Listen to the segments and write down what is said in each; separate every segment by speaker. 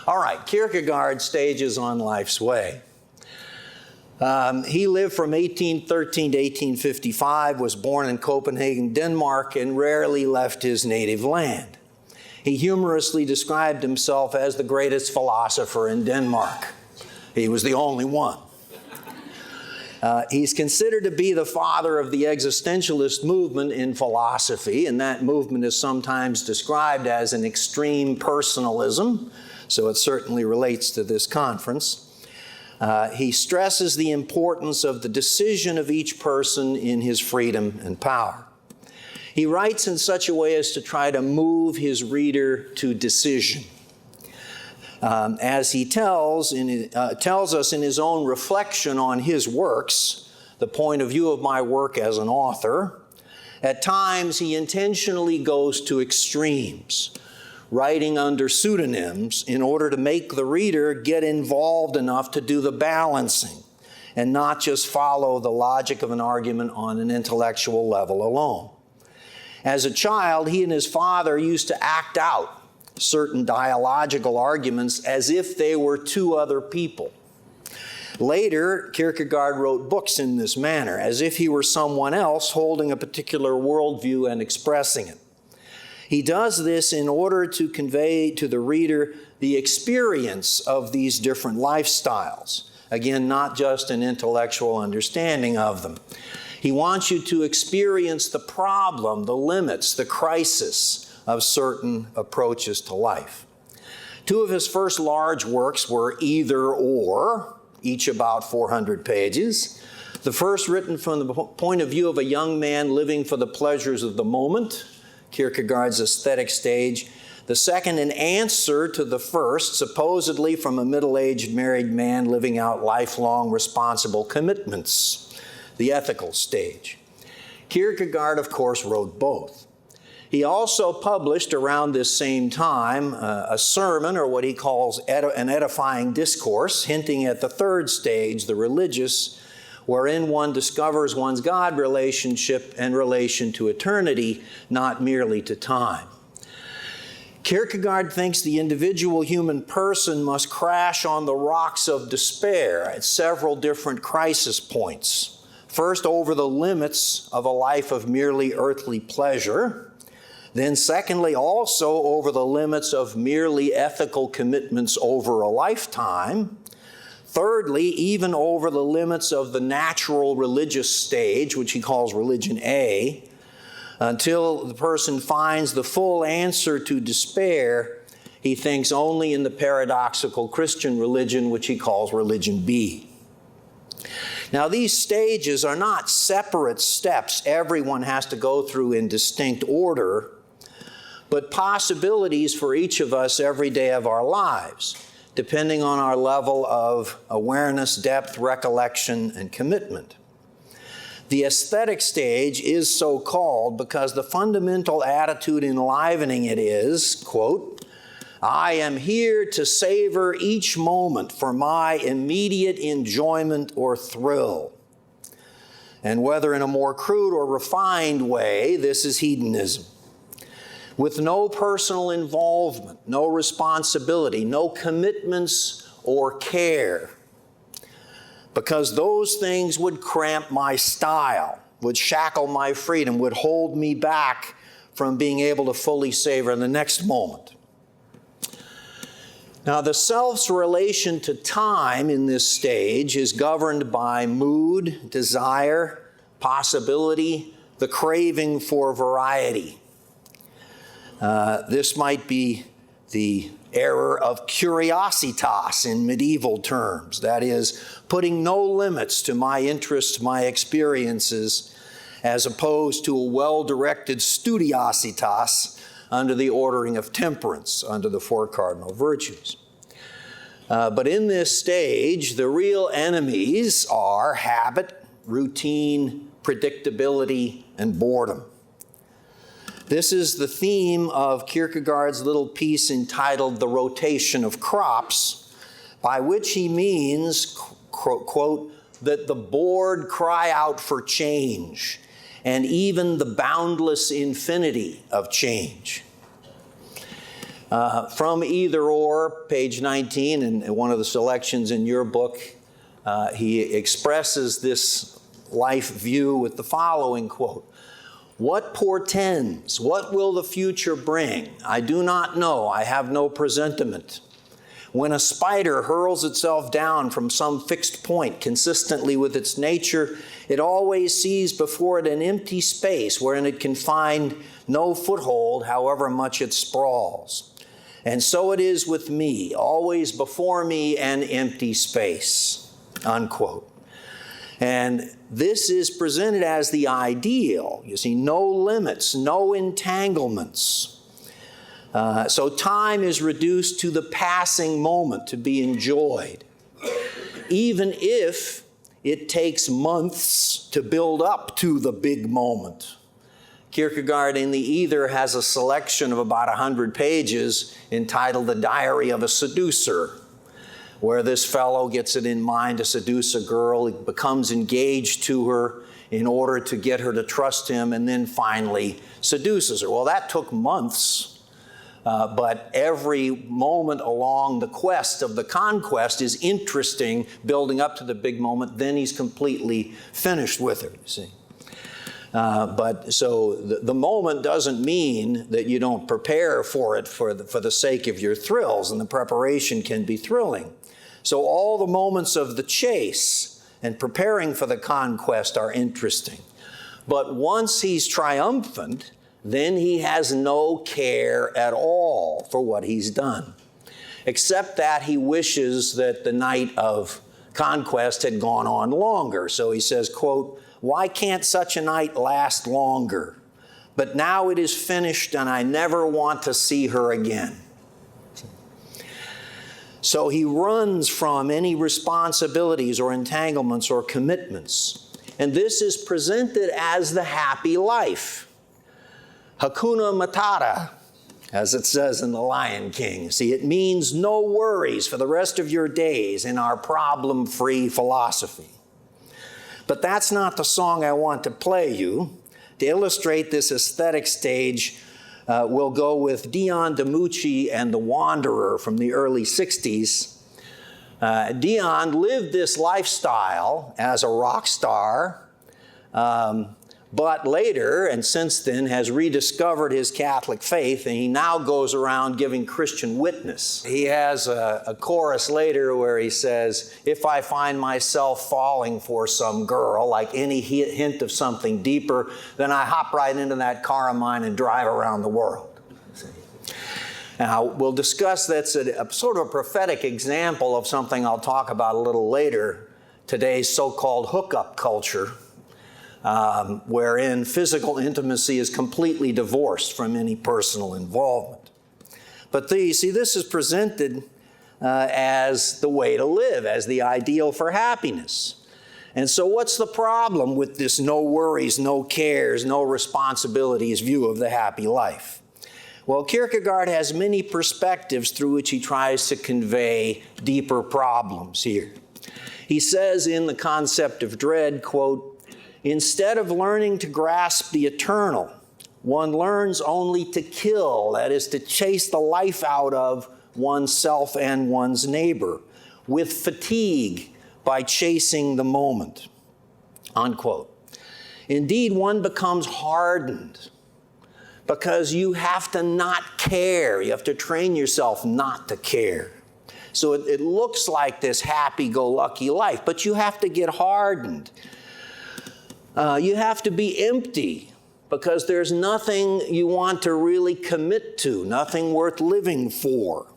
Speaker 1: All right, Kierkegaard stages on life's way. He lived from 1813 to 1855, was born in Copenhagen, Denmark, and rarely left his native land. He humorously described himself as the greatest philosopher in Denmark. He was the only one. He's considered to be the father of the existentialist movement in philosophy, and that movement is sometimes described as an extreme personalism, so it certainly relates to this conference. He stresses the importance of the decision of each person in his freedom and power. He writes in such a way as to try to move his reader to decision. As he tells us in his own reflection on his works, the point of view of my work as an author, at times he intentionally goes to extremes, writing under pseudonyms in order to make the reader get involved enough to do the balancing and not just follow the logic of an argument on an intellectual level alone. As a child, he and his father used to act out certain dialogical arguments as if they were two other people. Later, Kierkegaard wrote books in this manner, as if he were someone else holding a particular worldview and expressing it. He does this in order to convey to the reader the experience of these different lifestyles. Again, not just an intellectual understanding of them. He wants you to experience the problem, the limits, the crisis of certain approaches to life. Two of his first large works were Either or, each about 400 pages. The first written from the point of view of a young man living for the pleasures of the moment, Kierkegaard's aesthetic stage. The second, an answer to the first, supposedly from a middle-aged married man living out lifelong responsible commitments, the ethical stage. Kierkegaard, of course, wrote both. He also published around this same time a sermon, or what he calls an edifying discourse, hinting at the third stage, the religious, wherein one discovers one's God relationship and relation to eternity, not merely to time. Kierkegaard thinks the individual human person must crash on the rocks of despair at several different crisis points. First, over the limits of a life of merely earthly pleasure. Then secondly, also over the limits of merely ethical commitments over a lifetime. Thirdly, even over the limits of the natural religious stage, which he calls religion A, until the person finds the full answer to despair, he thinks only in the paradoxical Christian religion, which he calls religion B. Now, these stages are not separate steps everyone has to go through in distinct order, but possibilities for each of us every day of our lives, depending on our level of awareness, depth, recollection, and commitment. The aesthetic stage is so called because the fundamental attitude enlivening it is, quote, I am here to savor each moment for my immediate enjoyment or thrill. And whether in a more crude or refined way, this is hedonism. With no personal involvement, no responsibility, no commitments or care. Because those things would cramp my style, would shackle my freedom, would hold me back from being able to fully savor the next moment. Now, the self's relation to time in this stage is governed by mood, desire, possibility, the craving for variety. This might be the error of curiositas in medieval terms. That is, putting no limits to my interests, my experiences, as opposed to a well-directed studiositas under the ordering of temperance, under the four cardinal virtues. But in this stage, the real enemies are habit, routine, predictability, and boredom. This is the theme of Kierkegaard's little piece entitled The Rotation of Crops, by which he means, quote, that the bored cry out for change, and even the boundless infinity of change. From Either Or, page 19, and one of the selections in your book, he expresses this life view with the following quote: "What portends? What will the future bring? I do not know. I have no presentiment. When a spider hurls itself down from some fixed point consistently with its nature, it always sees before it an empty space wherein it can find no foothold, however much it sprawls. And so it is with me, always before me an empty space," unquote. And this is presented as the ideal. You see, no limits, no entanglements. So time is reduced to the passing moment to be enjoyed, even if it takes months to build up to the big moment. Kierkegaard in the Either has a selection of about 100 pages entitled The Diary of a Seducer, where this fellow gets it in mind to seduce a girl. He becomes engaged to her in order to get her to trust him, and then finally seduces her. Well, that took months. But every moment along the quest of the conquest is interesting, building up to the big moment. Then he's completely finished with her, you see. But so the moment doesn't mean that you don't prepare for it for the sake of your thrills, and the preparation can be thrilling. So all the moments of the chase and preparing for the conquest are interesting. But once he's triumphant, then he has no care at all for what he's done, except that he wishes that the night of conquest had gone on longer. So he says, quote, "Why can't such a night last longer? But now it is finished and I never want to see her again." So he runs from any responsibilities or entanglements or commitments. And this is presented as the happy life. Hakuna Matata, as it says in The Lion King. See, it means no worries for the rest of your days in our problem-free philosophy. But that's not the song I want to play you. To illustrate this aesthetic stage, we'll go with Dion DiMucci and The Wanderer from the early 60s. Dion lived this lifestyle as a rock star, but later, and since then, has rediscovered his Catholic faith, and he now goes around giving Christian witness. He has a chorus later where he says, "If I find myself falling for some girl, like any hint of something deeper, then I hop right into that car of mine and drive around the world." Now, we'll discuss that's a sort of a prophetic example of something I'll talk about a little later, today's so-called hookup culture, wherein physical intimacy is completely divorced from any personal involvement. But you see, this is presented as the way to live, as the ideal for happiness. And so what's the problem with this no worries, no cares, no responsibilities view of the happy life? Well, Kierkegaard has many perspectives through which he tries to convey deeper problems here. He says in The Concept of Dread, quote, "Instead of learning to grasp the eternal, one learns only to kill, that is, to chase the life out of oneself and one's neighbor, with fatigue by chasing the moment," unquote. Indeed, one becomes hardened because you have to not care. You have to train yourself not to care. So it looks like this happy-go-lucky life, but you have to get hardened. You have to be empty because there's nothing you want to really commit to, nothing worth living for.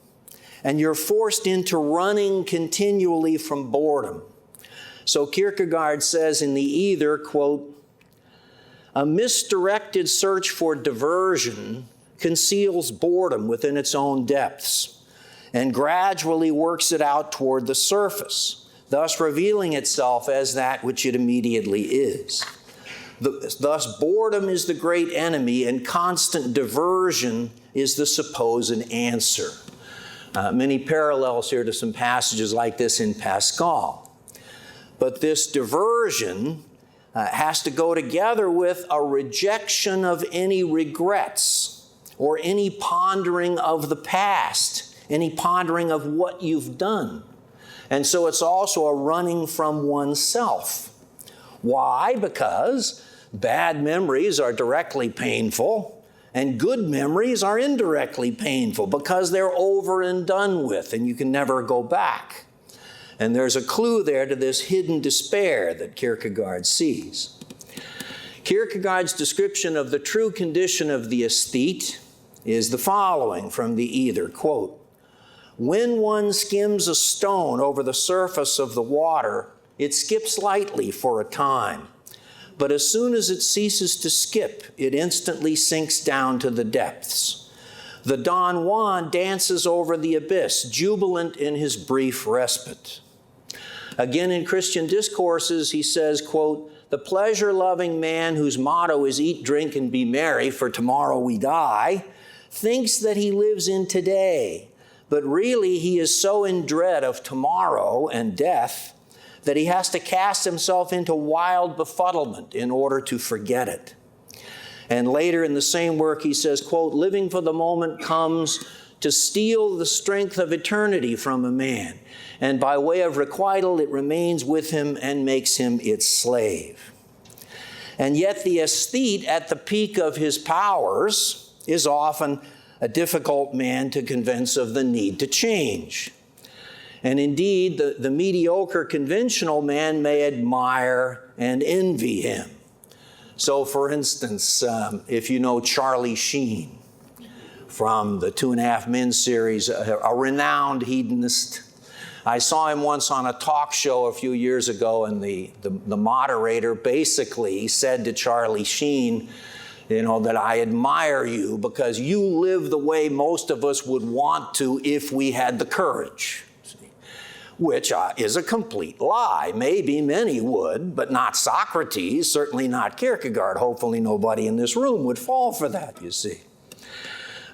Speaker 1: And you're forced into running continually from boredom. So Kierkegaard says in the Either, quote, "A misdirected search for diversion conceals boredom within its own depths and gradually works it out toward the surface, thus revealing itself as that which it immediately is. Thus, boredom is the great enemy, and constant diversion is the supposed answer." Many parallels here to some passages like this in Pascal. But this diversion has to go together with a rejection of any regrets or any pondering of the past, any pondering of what you've done. And so it's also a running from oneself. Why? Because bad memories are directly painful, and good memories are indirectly painful because they're over and done with, and you can never go back. And there's a clue there to this hidden despair that Kierkegaard sees. Kierkegaard's description of the true condition of the aesthete is the following from the Ether, quote, "When one skims a stone over the surface of the water, it skips lightly for a time. But as soon as it ceases to skip, it instantly sinks down to the depths. The Don Juan dances over the abyss, jubilant in his brief respite." Again, in Christian Discourses, he says, quote, "The pleasure-loving man whose motto is eat, drink, and be merry, for tomorrow we die, thinks that he lives in today, but really he is so in dread of tomorrow and death that he has to cast himself into wild befuddlement in order to forget it." And later in the same work he says, quote, "Living for the moment comes to steal the strength of eternity from a man, and by way of requital it remains with him and makes him its slave." And yet the aesthete at the peak of his powers is often a difficult man to convince of the need to change. And indeed, the mediocre conventional man may admire and envy him. So for instance, if you know Charlie Sheen from the 2.5 Men series, a renowned hedonist, I saw him once on a talk show a few years ago, and the moderator basically said to Charlie Sheen, you know, that I admire you because you live the way most of us would want to if we had the courage. Which is a complete lie. Maybe many would, but not Socrates, certainly not Kierkegaard. Hopefully nobody in this room would fall for that, you see.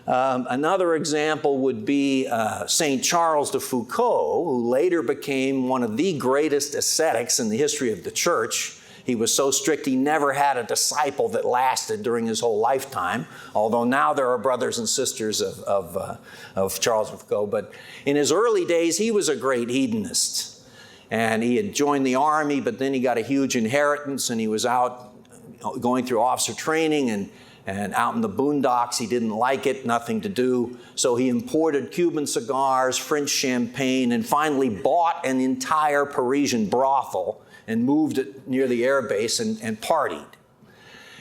Speaker 1: Another example would be St. Charles de Foucault, who later became one of the greatest ascetics in the history of the church. He was so strict he never had a disciple that lasted during his whole lifetime, although now there are brothers and sisters of Charles de Foucault. But in his early days, he was a great hedonist. And he had joined the army, but then he got a huge inheritance, and he was out going through officer training and out in the boondocks. He didn't like it, nothing to do. So he imported Cuban cigars, French champagne, and finally bought an entire Parisian brothel and moved it near the air base and partied.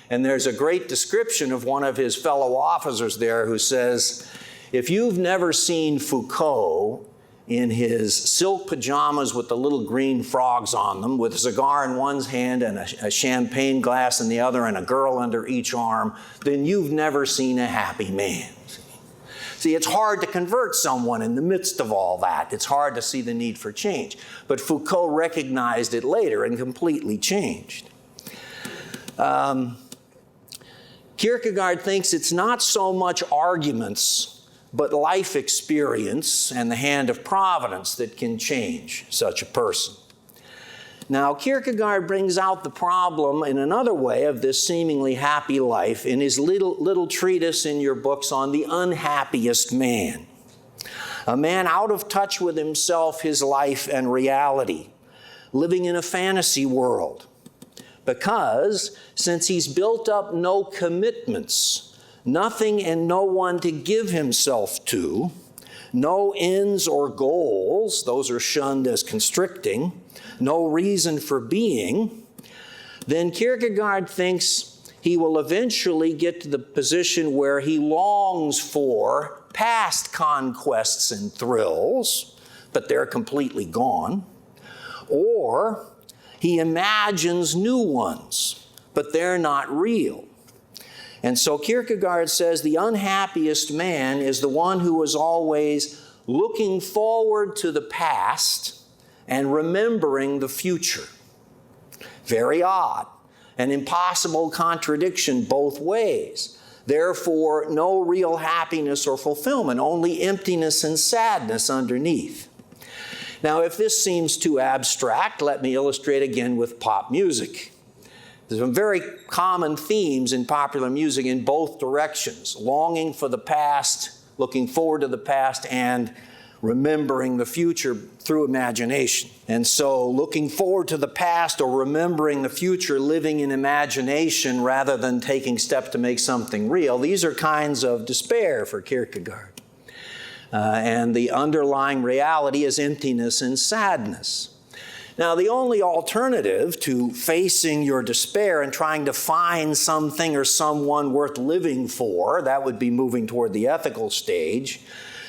Speaker 1: And there's a great description of one of his fellow officers there who says, if you've never seen Foucault in his silk pajamas with the little green frogs on them, with a cigar in one hand and a champagne glass in the other and a girl under each arm, then you've never seen a happy man. See, it's hard to convert someone in the midst of all that. It's hard to see the need for change. But Foucault recognized it later and completely changed. Kierkegaard thinks it's not so much arguments, but life experience and the hand of providence that can change such a person. Now, Kierkegaard brings out the problem in another way of this seemingly happy life in his little treatise in your books on the unhappiest man. A man out of touch with himself, his life, and reality, living in a fantasy world. Because since he's built up no commitments, nothing and no one to give himself to, no ends or goals, those are shunned as constricting, no reason for being, then Kierkegaard thinks he will eventually get to the position where he longs for past conquests and thrills, but they're completely gone, or he imagines new ones, but they're not real. And so Kierkegaard says the unhappiest man is the one who is always looking forward to the past and remembering the future. Very odd, an impossible contradiction both ways. Therefore, no real happiness or fulfillment, only emptiness and sadness underneath. Now, if this seems too abstract, let me illustrate again with pop music. There's some very common themes in popular music in both directions: longing for the past, looking forward to the past, and remembering the future through imagination. And so looking forward to the past or remembering the future, living in imagination rather than taking steps to make something real, these are kinds of despair for Kierkegaard. And the underlying reality is emptiness and sadness. Now, the only alternative to facing your despair and trying to find something or someone worth living for, that would be moving toward the ethical stage.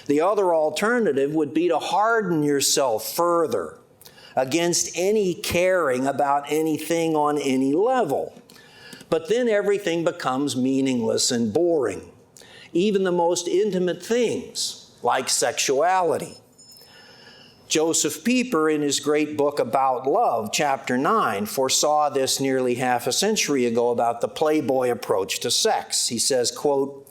Speaker 1: The other alternative would be to harden yourself further against any caring about anything on any level. But then everything becomes meaningless and boring. Even the most intimate things, like sexuality. Joseph Pieper, in his great book About Love, chapter 9, foresaw this nearly half a century ago about the playboy approach to sex. He says, quote,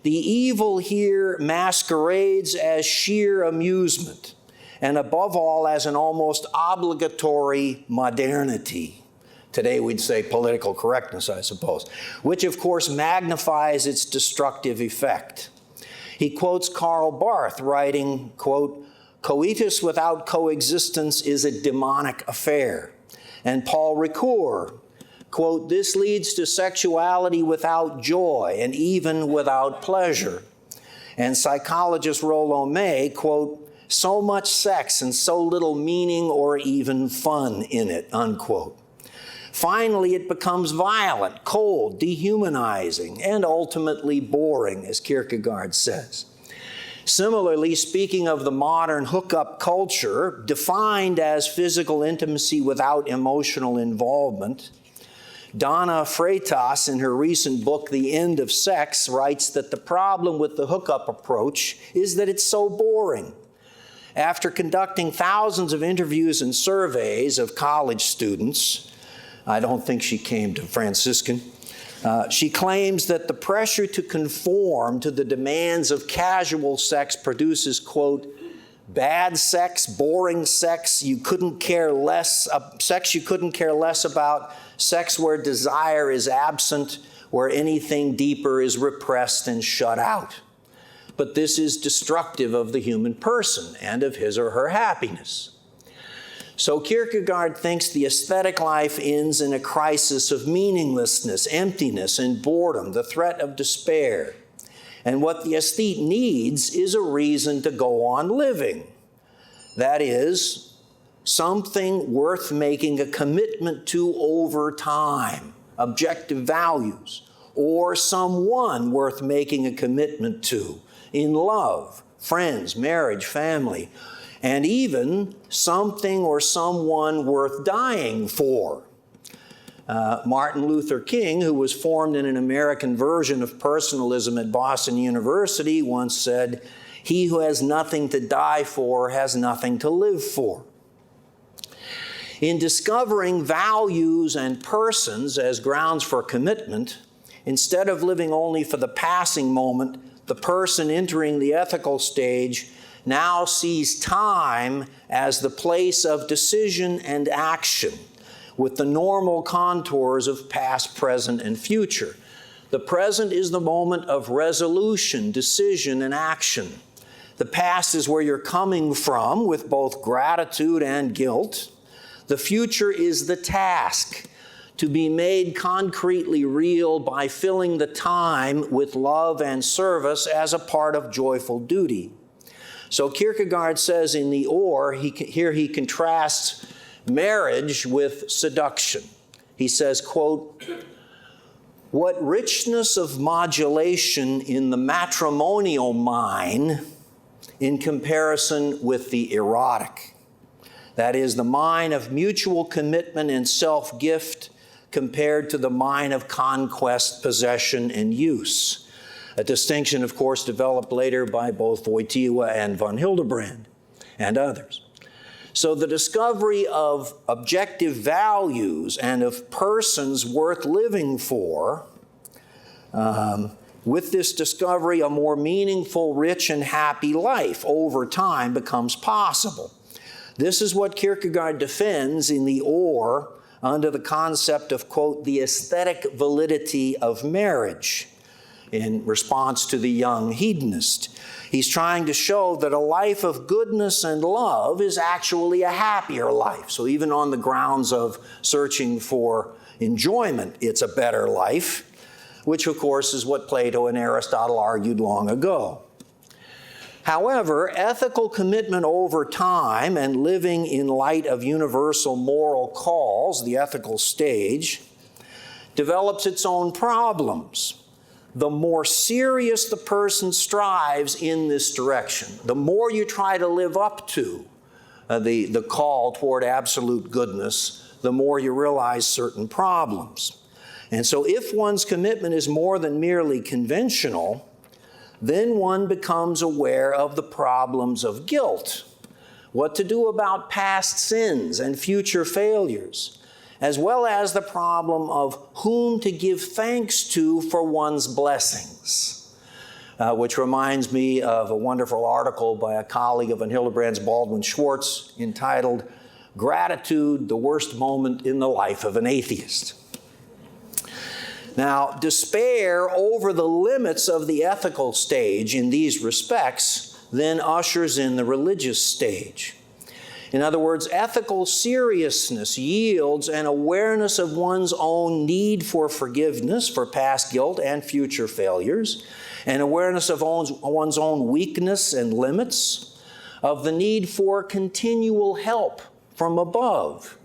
Speaker 1: "The evil here masquerades as sheer amusement, and above all as an almost obligatory modernity." Today we'd say political correctness, I suppose, which of course magnifies its destructive effect. He quotes Karl Barth writing, quote, "Coitus without coexistence is a demonic affair." And Paul Ricoeur, quote, "This leads to sexuality without joy and even without pleasure." And psychologist Rollo May, quote, "So much sex and so little meaning or even fun in it," unquote. Finally, it becomes violent, cold, dehumanizing, and ultimately boring, as Kierkegaard says. Similarly, speaking of the modern hookup culture, defined as physical intimacy without emotional involvement, Donna Freitas, in her recent book, The End of Sex, writes that the problem with the hookup approach is that it's so boring. After conducting thousands of interviews and surveys of college students, I don't think she came to Franciscan, she claims that the pressure to conform to the demands of casual sex produces, quote, "bad sex, boring sex you couldn't care less about, sex where desire is absent, where anything deeper is repressed and shut out." But this is destructive of the human person and of his or her happiness. So Kierkegaard thinks the aesthetic life ends in a crisis of meaninglessness, emptiness, and boredom, the threat of despair. And what the aesthete needs is a reason to go on living. That is, something worth making a commitment to over time, objective values, or someone worth making a commitment to in love, friends, marriage, family, and even something or someone worth dying for. Martin Luther King, who was formed in an American version of personalism at Boston University, once said, "He who has nothing to die for has nothing to live for." In discovering values and persons as grounds for commitment, instead of living only for the passing moment, the person entering the ethical stage now sees time as the place of decision and action, with the normal contours of past, present, and future. The present is the moment of resolution, decision, and action. The past is where you're coming from with both gratitude and guilt. The future is the task to be made concretely real by filling the time with love and service as a part of joyful duty. So Kierkegaard says in The Or, here he contrasts marriage with seduction. He says, quote, "What richness of modulation in the matrimonial mine in comparison with the erotic. That is, the mine of mutual commitment and self-gift compared to the mine of conquest, possession, and use." A distinction, of course, developed later by both Wojtyła and von Hildebrand and others. So the discovery of objective values and of persons worth living for, with this discovery, a more meaningful, rich, and happy life over time becomes possible. This is what Kierkegaard defends in The Or, under the concept of, quote, the aesthetic validity of marriage, in response to the young hedonist. He's trying to show that a life of goodness and love is actually a happier life. So even on the grounds of searching for enjoyment, it's a better life, which of course is what Plato and Aristotle argued long ago. However, ethical commitment over time and living in light of universal moral calls, the ethical stage, develops its own problems. The more serious the person strives in this direction, the more you try to live up to the call toward absolute goodness, the more you realize certain problems. And so if one's commitment is more than merely conventional, then one becomes aware of the problems of guilt, what to do about past sins and future failures, as well as the problem of whom to give thanks to for one's blessings, which reminds me of a wonderful article by a colleague of Hildebrand's, Baldwin Schwartz, entitled, "Gratitude, the Worst Moment in the Life of an Atheist." Now, despair over the limits of the ethical stage in these respects then ushers in the religious stage. In other words, ethical seriousness yields an awareness of one's own need for forgiveness for past guilt and future failures, an awareness of one's own weakness and limits, of the need for continual help from above,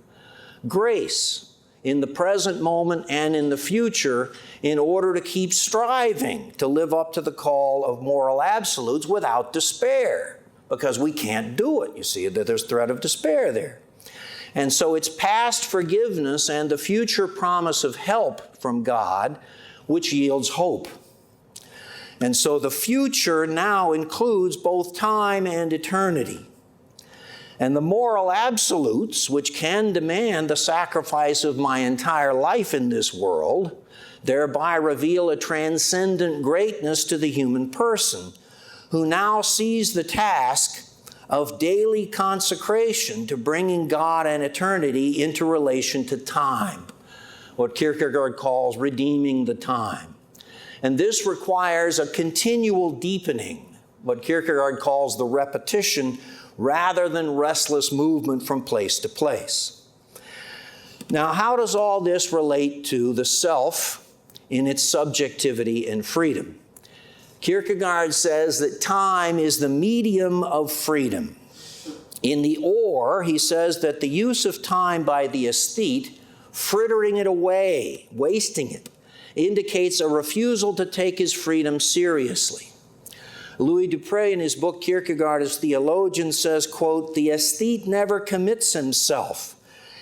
Speaker 1: grace in the present moment and in the future in order to keep striving to live up to the call of moral absolutes without despair. Because we can't do it. You see that there's threat of despair there. And so it's past forgiveness and the future promise of help from God which yields hope. And so the future now includes both time and eternity. And the moral absolutes, which can demand the sacrifice of my entire life in this world, thereby reveal a transcendent greatness to the human person, who now sees the task of daily consecration to bringing God and eternity into relation to time, what Kierkegaard calls redeeming the time. And this requires a continual deepening, what Kierkegaard calls the repetition, rather than restless movement from place to place. Now, how does all this relate to the self in its subjectivity and freedom? Kierkegaard says that time is the medium of freedom. In the Or, he says that the use of time by the aesthete, frittering it away, wasting it, indicates a refusal to take his freedom seriously. Louis Dupré, in his book Kierkegaard as Theologian, says, quote, "The aesthete never commits himself,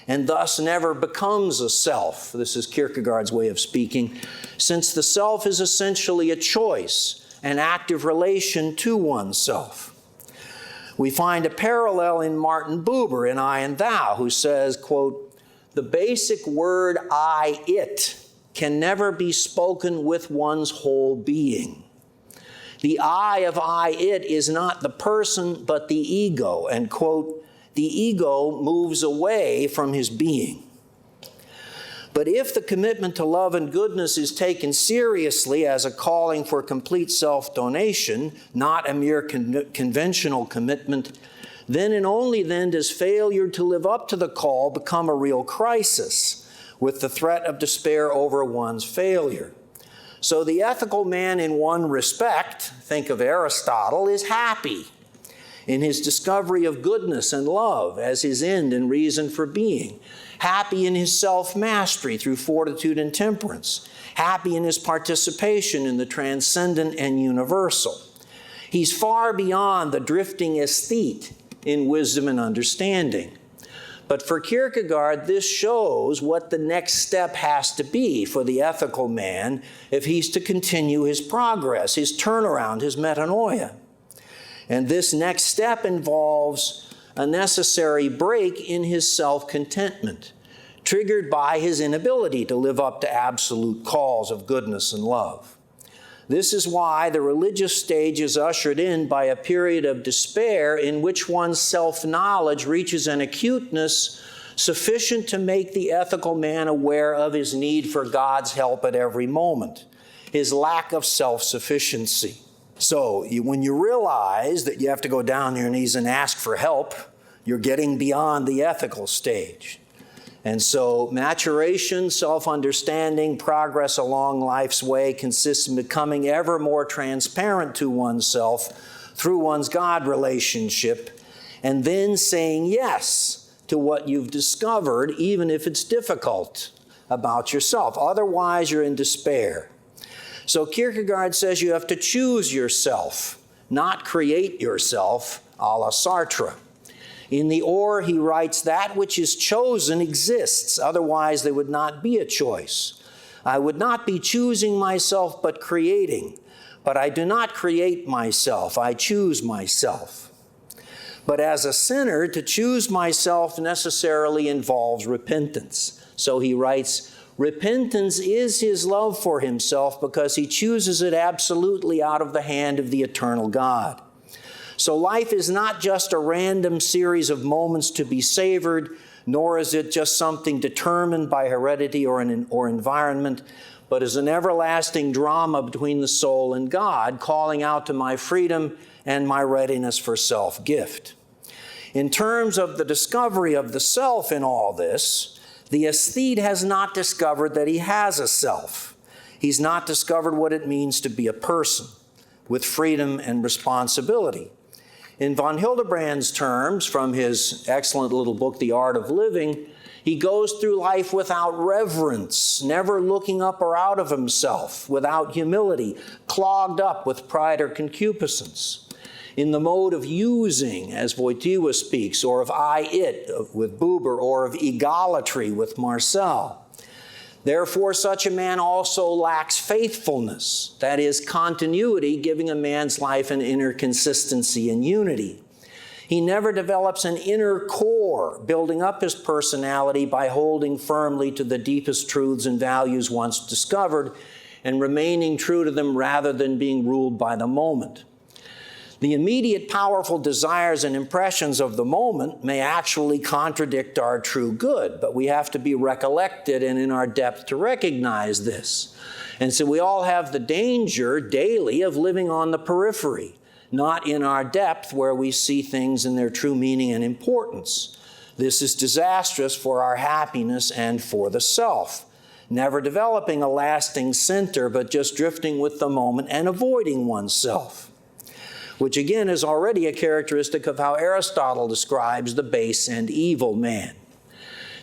Speaker 1: and thus never becomes a self." This is Kierkegaard's way of speaking, since the self is essentially a choice, an active relation to oneself. We find a parallel in Martin Buber in I and Thou, who says, quote, "The basic word I, it, can never be spoken with one's whole being. The I of I, it is not the person, but the ego," and quote, "the ego moves away from his being." But if the commitment to love and goodness is taken seriously as a calling for complete self-donation, not a mere conventional commitment, then and only then does failure to live up to the call become a real crisis, with the threat of despair over one's failure. So the ethical man in one respect, think of Aristotle, is happy in his discovery of goodness and love as his end and reason for being, happy in his self-mastery through fortitude and temperance, happy in his participation in the transcendent and universal. He's far beyond the drifting aesthete in wisdom and understanding. But for Kierkegaard, this shows what the next step has to be for the ethical man if he's to continue his progress, his turnaround, his metanoia. And this next step involves a necessary break in his self-contentment, triggered by his inability to live up to absolute calls of goodness and love. This is why the religious stage is ushered in by a period of despair in which one's self-knowledge reaches an acuteness sufficient to make the ethical man aware of his need for God's help at every moment, his lack of self-sufficiency. So when you realize that you have to go down on your knees and ask for help, you're getting beyond the ethical stage. And so maturation, self-understanding, progress along life's way consists in becoming ever more transparent to oneself through one's God relationship, and then saying yes to what you've discovered, even if it's difficult about yourself. Otherwise, you're in despair. So Kierkegaard says you have to choose yourself, not create yourself, a la Sartre. In the Or, he writes, that which is chosen exists, otherwise there would not be a choice. I would not be choosing myself but creating, but I do not create myself, I choose myself. But as a sinner, to choose myself necessarily involves repentance. So he writes, repentance is his love for himself because he chooses it absolutely out of the hand of the eternal God. So life is not just a random series of moments to be savored, nor is it just something determined by heredity or environment, but is an everlasting drama between the soul and God, calling out to my freedom and my readiness for self-gift. In terms of the discovery of the self in all this, the aesthete has not discovered that he has a self. He's not discovered what it means to be a person with freedom and responsibility. In von Hildebrand's terms, from his excellent little book, The Art of Living, he goes through life without reverence, never looking up or out of himself, without humility, clogged up with pride or concupiscence. In the mode of using, as Wojtyła speaks, or of I-it with Buber, or of egolatry with Marcel. Therefore, such a man also lacks faithfulness, that is, continuity, giving a man's life an inner consistency and unity. He never develops an inner core, building up his personality by holding firmly to the deepest truths and values once discovered and remaining true to them rather than being ruled by the moment. The immediate powerful desires and impressions of the moment may actually contradict our true good, but we have to be recollected and in our depth to recognize this. And so we all have the danger daily of living on the periphery, not in our depth where we see things in their true meaning and importance. This is disastrous for our happiness and for the self, never developing a lasting center, but just drifting with the moment and avoiding oneself, which again is already a characteristic of how Aristotle describes the base and evil man.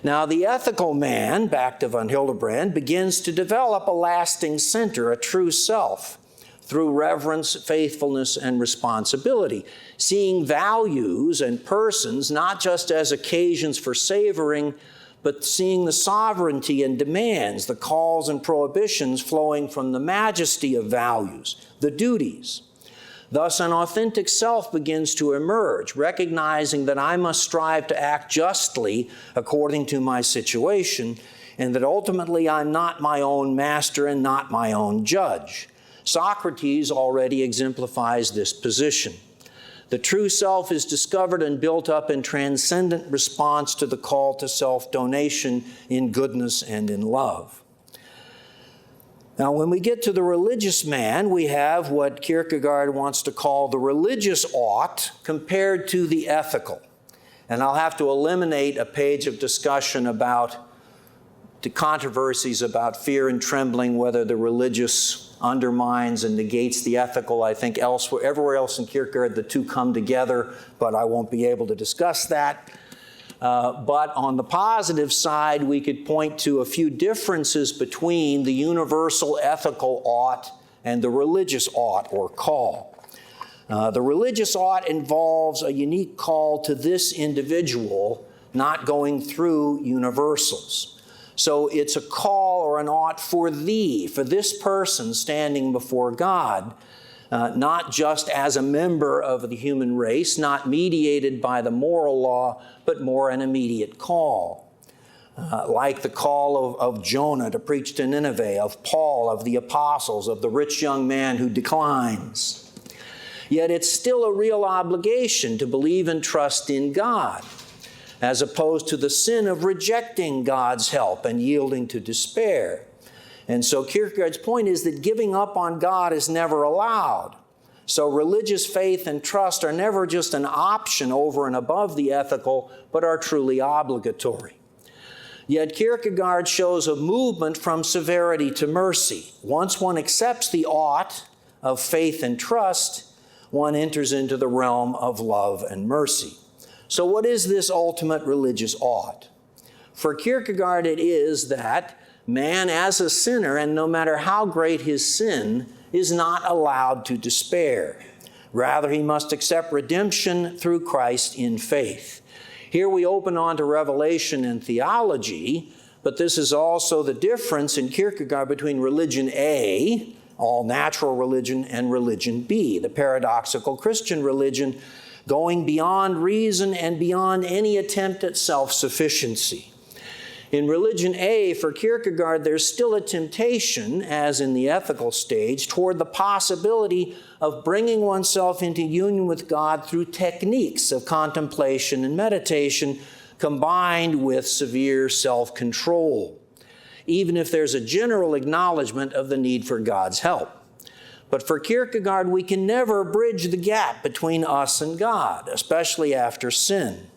Speaker 1: Now, the ethical man, back to von Hildebrand, begins to develop a lasting center, a true self, through reverence, faithfulness, and responsibility, seeing values and persons not just as occasions for savoring, but seeing the sovereignty and demands, the calls and prohibitions flowing from the majesty of values, the duties. Thus, an authentic self begins to emerge, recognizing that I must strive to act justly according to my situation, and that ultimately I'm not my own master and not my own judge. Socrates already exemplifies this position. The true self is discovered and built up in transcendent response to the call to self-donation in goodness and in love. Now, when we get to the religious man, we have what Kierkegaard wants to call the religious ought compared to the ethical. And I'll have to eliminate a page of discussion about the controversies about fear and trembling, whether the religious undermines and negates the ethical. I think everywhere else in Kierkegaard, the two come together, but I won't be able to discuss that. But on the positive side, we could point to a few differences between the universal ethical ought and the religious ought or call. The religious ought involves a unique call to this individual, not going through universals. So it's a call or an ought for thee, for this person standing before God, not just as a member of the human race, not mediated by the moral law, but more an immediate call. Like the call of Jonah to preach to Nineveh, of Paul, of the apostles, of the rich young man who declines. Yet it's still a real obligation to believe and trust in God. as opposed to the sin of rejecting God's help and yielding to despair. And so Kierkegaard's point is that giving up on God is never allowed. So religious faith and trust are never just an option over and above the ethical, but are truly obligatory. Yet Kierkegaard shows a movement from severity to mercy. Once one accepts the ought of faith and trust, one enters into the realm of love and mercy. So what is this ultimate religious ought? For Kierkegaard, it is that man as a sinner, and no matter how great his sin, is not allowed to despair. Rather, he must accept redemption through Christ in faith. Here we open on to revelation and theology, but this is also the difference in Kierkegaard between religion A, all natural religion, and religion B, the paradoxical Christian religion, going beyond reason and beyond any attempt at self-sufficiency. In religion A, for Kierkegaard, there's still a temptation, as in the ethical stage, toward the possibility of bringing oneself into union with God through techniques of contemplation and meditation combined with severe self-control, even if there's a general acknowledgement of the need for God's help. But for Kierkegaard, we can never bridge the gap between us and God, especially after sin.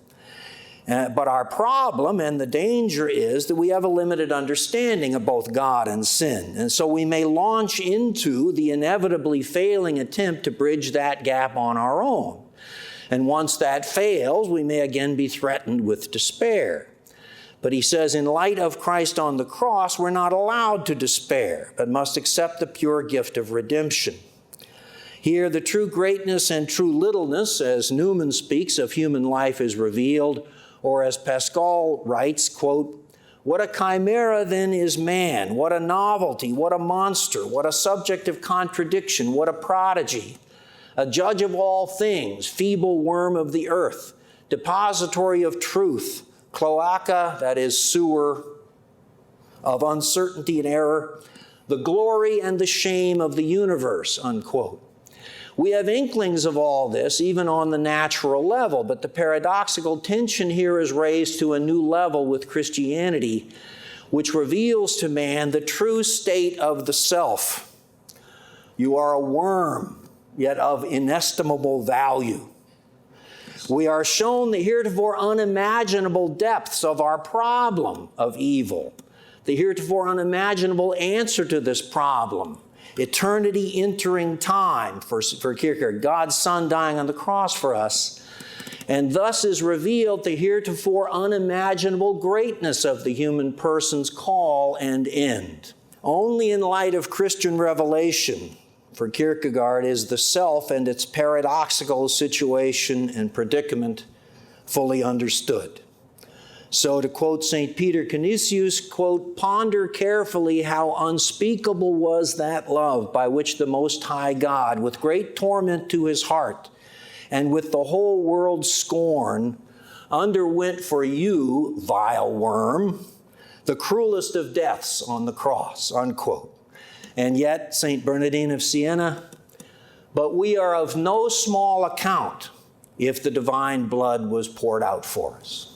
Speaker 1: But our problem and the danger is that we have a limited understanding of both God and sin. And so we may launch into the inevitably failing attempt to bridge that gap on our own. And once that fails, we may again be threatened with despair. But he says, in light of Christ on the cross, we're not allowed to despair, but must accept the pure gift of redemption. Here, the true greatness and true littleness, as Newman speaks, of human life is revealed. Or as Pascal writes, quote, "What a chimera then is man, what a novelty, what a monster, what a subject of contradiction, what a prodigy, a judge of all things, feeble worm of the earth, depository of truth, cloaca, that is sewer, of uncertainty and error, the glory and the shame of the universe," unquote. We have inklings of all this, even on the natural level, but the paradoxical tension here is raised to a new level with Christianity, which reveals to man the true state of the self. You are a worm, yet of inestimable value. We are shown the heretofore unimaginable depths of our problem of evil, the heretofore unimaginable answer to this problem. Eternity entering time for Kierkegaard, God's Son dying on the cross for us. And thus is revealed the heretofore unimaginable greatness of the human person's call and end. Only in light of Christian revelation, for Kierkegaard, is the self and its paradoxical situation and predicament fully understood. So to quote St. Peter Canisius, quote, "Ponder carefully how unspeakable was that love by which the Most High God, with great torment to his heart, and with the whole world's scorn, underwent for you, vile worm, the cruelest of deaths on the cross," unquote. And yet, St. Bernardine of Siena, "But we are of no small account if the divine blood was poured out for us."